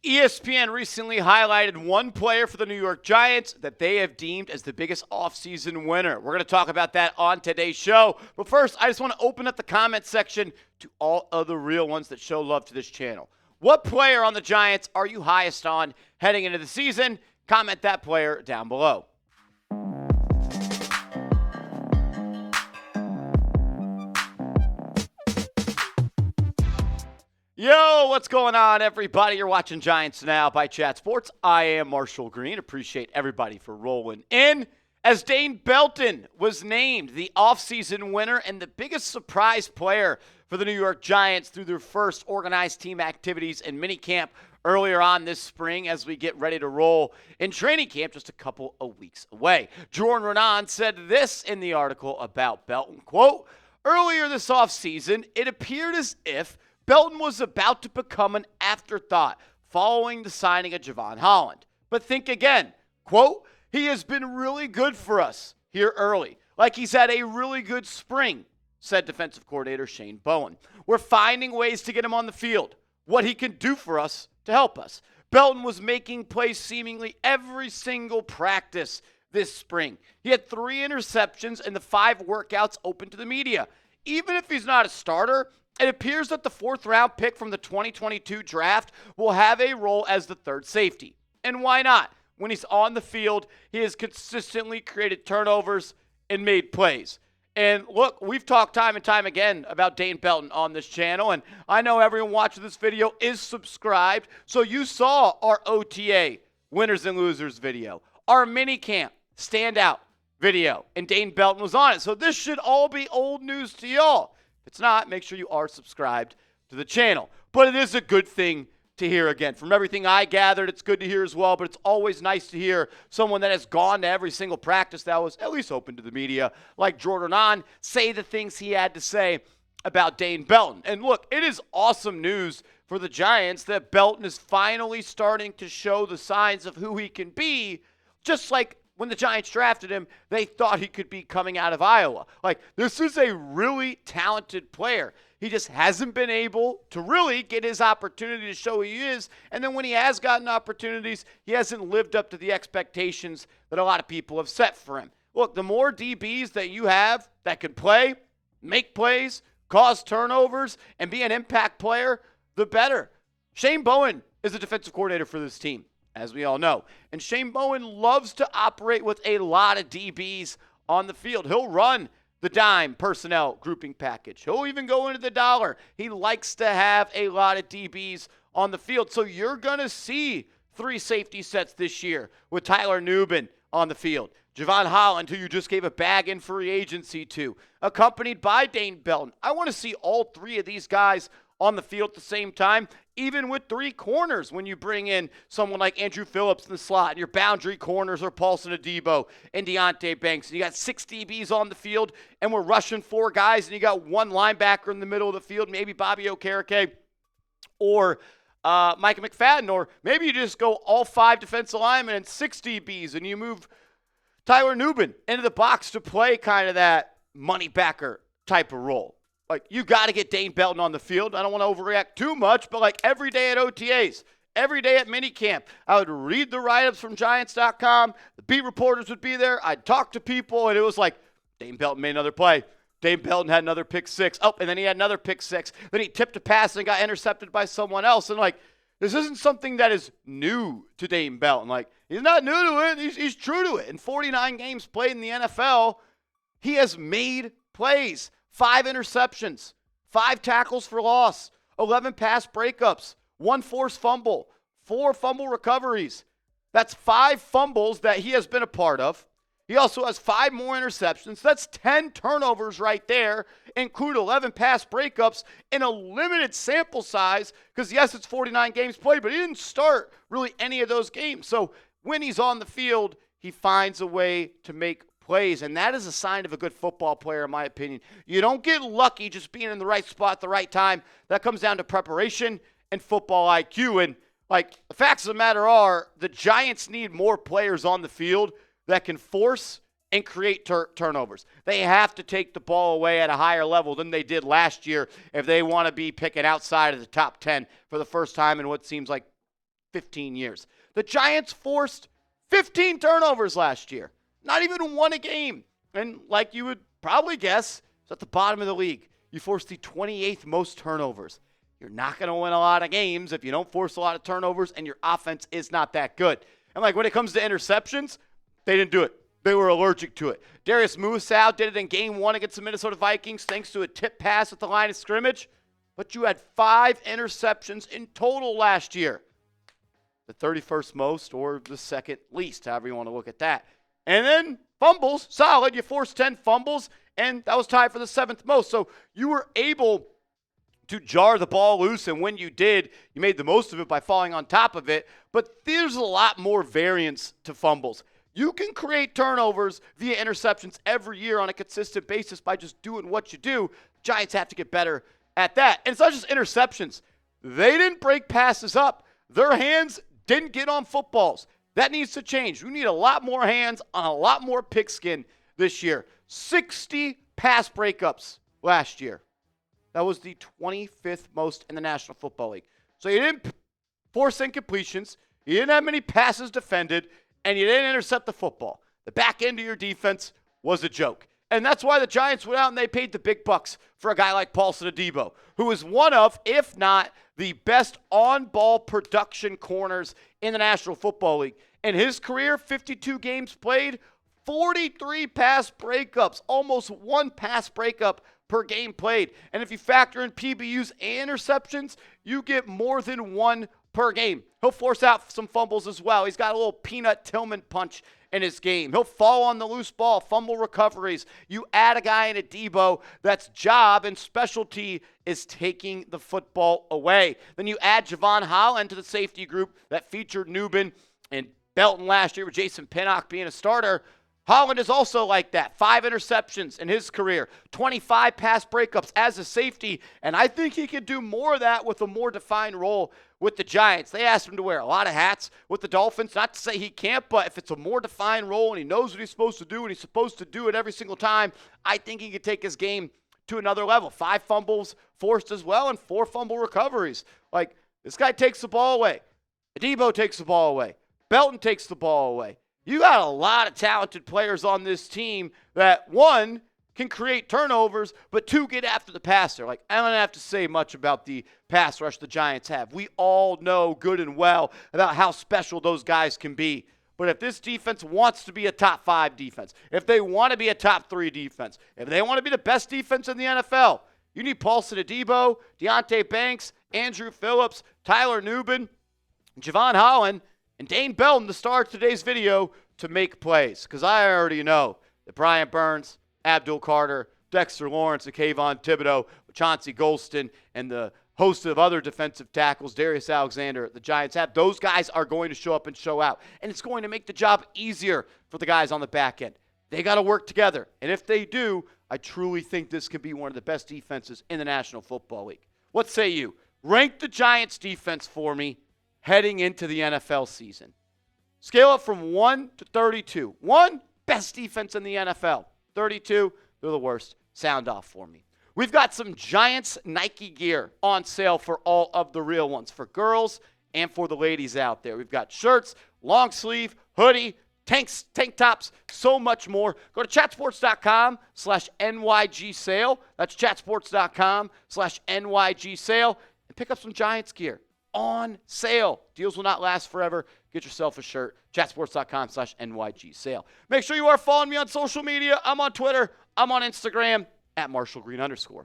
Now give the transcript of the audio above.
ESPN recently highlighted one player for the New York Giants that they have deemed as the biggest offseason winner. We're going to talk about that on today's show. But first, I just want to open up the comment section to all other real ones that show love to this channel. What player on the Giants are you highest on heading into the season? Comment that player down below. Yo, what's going on, everybody? You're watching Giants Now by Chat Sports. I am Marshall Green. Appreciate everybody for rolling in. S Dane Belton was named the offseason winner and the biggest surprise player for the New York Giants through their first organized team activities and minicamp earlier on this spring as we get ready to roll in training camp just a couple of weeks away. Jordan Renan said this in the article about Belton, quote, "Earlier this offseason, it appeared as if Belton was about to become an afterthought following the signing of Jevon Holland. But think again, quote, he has been really good for us here early, like he's had a really good spring, said defensive coordinator Shane Bowen. We're finding ways to get him on the field, what he can do for us to help us. Belton was making plays seemingly every single practice this spring. He had 3 interceptions in the 5 workouts open to the media. Even if he's not a starter, it appears that the 4th-round pick from the 2022 draft will have a role as the third safety. And why not? When he's on the field, he has consistently created turnovers and made plays. And look, we've talked time and time again about Dane Belton on this channel, and I know everyone watching this video is subscribed, so you saw our OTA winners and losers video, our minicamp standout video, and Dane Belton was on it. So this should all be old news to y'all. If it's not, make sure you are subscribed to the channel. But it is a good thing to hear again. From everything I gathered, it's good to hear as well, but it's always nice to hear someone that has gone to every single practice that was at least open to the media, like Jordan Renan, say the things he had to say about Dane Belton. And look, it is awesome news for the Giants that Belton is finally starting to show the signs of who he can be, just like when the Giants drafted him, they thought he could be coming out of Iowa. Like, this is a really talented player. He just hasn't been able to really get his opportunity to show who he is. And then when he has gotten opportunities, he hasn't lived up to the expectations that a lot of people have set for him. Look, the more DBs that you have that can play, make plays, cause turnovers, and be an impact player, the better. Shane Bowen is the defensive coordinator for this team, as we all know. And Shane Bowen loves to operate with a lot of DBs on the field. He'll run the dime personnel grouping package. He'll even go into the dollar. He likes to have a lot of DBs on the field. So you're going to see 3 safety sets this year with Tyler Nubin on the field. Jevon Holland, who you just gave a bag in free agency to, accompanied by Dane Belton. I want to see all 3 of these guys on the field at the same time, even with 3 corners when you bring in someone like Andrew Phillips in the slot, and your boundary corners are Paulson Adebo and Deonte Banks. And you got 6 DBs on the field, and we're rushing 4 guys, and you got 1 linebacker in the middle of the field, maybe Bobby Okereke or Micah McFadden, or maybe you just go all 5 defensive linemen and 6 DBs, and you move Tyler Nubin into the box to play kind of that money backer type of role. Like, you got to get Dane Belton on the field. I don't want to overreact too much, but like every day at OTAs, every day at minicamp, I would read the write-ups from Giants.com. The beat reporters would be there. I'd talk to people, and it was like, Dane Belton made another play. Dane Belton had another pick 6. Oh, and then he had another pick 6. Then he tipped a pass and got intercepted by someone else. And like, this isn't something that is new to Dane Belton. Like, he's not new to it. He's true to it. In 49 games played in the NFL, he has made plays. 5 interceptions, 5 tackles for loss, 11 pass breakups, 1 forced fumble, 4 fumble recoveries. That's 5 fumbles that he has been a part of. He also has 5 more interceptions. That's 10 turnovers right there, include 11 pass breakups in a limited sample size because, yes, it's 49 games played, but he didn't start really any of those games. So when he's on the field, he finds a way to make plays, and that is a sign of a good football player, in my opinion. You don't get lucky just being in the right spot at the right time. That comes down to preparation and football IQ. And, like, the facts of the matter are the Giants need more players on the field that can force and create turnovers. They have to take the ball away at a higher level than they did last year if they want to be picking outside of the top 10 for the first time in what seems like 15 years. The Giants forced 15 turnovers last year. Not even one a game. And like you would probably guess, it's at the bottom of the league. You forced the 28th most turnovers. You're not going to win a lot of games if you don't force a lot of turnovers and your offense is not that good. And like when it comes to interceptions, they didn't do it. They were allergic to it. Darius Musow did it in game 1 against the Minnesota Vikings thanks to a tip pass at the line of scrimmage. But you had 5 interceptions in total last year. The 31st most or the second least, however you want to look at that. And then fumbles, solid. You forced 10 fumbles, and that was tied for the 7th most. So you were able to jar the ball loose, and when you did, you made the most of it by falling on top of it. But there's a lot more variance to fumbles. You can create turnovers via interceptions every year on a consistent basis by just doing what you do. Giants have to get better at that. And it's not just interceptions. They didn't break passes up. Their hands didn't get on footballs. That needs to change. We need a lot more hands on a lot more pigskin this year. 60 pass breakups last year. That was the 25th most in the National Football League. So you didn't force incompletions. You didn't have many passes defended. And you didn't intercept the football. The back end of your defense was a joke. And that's why the Giants went out and they paid the big bucks for a guy like Paulson Adebo, who is one of, if not the best on-ball production corners in the National Football League. In his career, 52 games played, 43 pass breakups, almost 1 pass breakup per game played. And if you factor in PBUs and interceptions, you get more than 1 per game. He'll force out some fumbles as well. He's got a little Peanut Tillman punch in his game. He'll fall on the loose ball, fumble recoveries. You add a guy in a Debo that's job and specialty is taking the football away. Then you add Javon Holland to the safety group that featured Nubin and Belton last year with Jason Pinnock being a starter. Holland is also like that. 5 interceptions in his career, 25 pass breakups as a safety, and I think he could do more of that with a more defined role with the Giants. They asked him to wear a lot of hats with the Dolphins. Not to say he can't, but if it's a more defined role and he knows what he's supposed to do and he's supposed to do it every single time, I think he could take his game to another level. 5 fumbles forced as well and 4 fumble recoveries. Like, this guy takes the ball away. Adebo takes the ball away. Belton takes the ball away. You got a lot of talented players on this team that, 1, can create turnovers, but 2, get after the passer. Like, I don't have to say much about the pass rush the Giants have. We all know good and well about how special those guys can be. But if this defense wants to be a top 5 defense, if they want to be a top 3 defense, if they want to be the best defense in the NFL, you need Paulson Adebo, Deonte Banks, Andrew Phillips, Tyler Nubin, Javon Holland, and Dane Belton, the star of today's video, to make plays. Because I already know that Brian Burns, Abdul Carter, Dexter Lawrence, and Kayvon Thibodeau, Chauncey Golston, and the host of other defensive tackles, Darius Alexander, the Giants have. Those guys are going to show up and show out. And it's going to make the job easier for the guys on the back end. They got to work together. And if they do, I truly think this can be one of the best defenses in the National Football League. What say you? Rank the Giants defense for me heading into the NFL season. Scale up from 1 to 32. 1, best defense in the NFL. 32, they're the worst. Sound off for me. We've got some Giants Nike gear on sale for all of the real ones, for girls and for the ladies out there. We've got shirts, long sleeve, hoodie, tank tops, so much more. Go to chatsports.com/NYG sale. That's chatsports.com/NYG sale. And pick up some Giants gear on sale. Deals will not last forever. Get yourself a shirt. Chatsports.com/NYG sale. Make sure you are following me on social media. I'm on Twitter. I'm on Instagram @MarshallGreen_.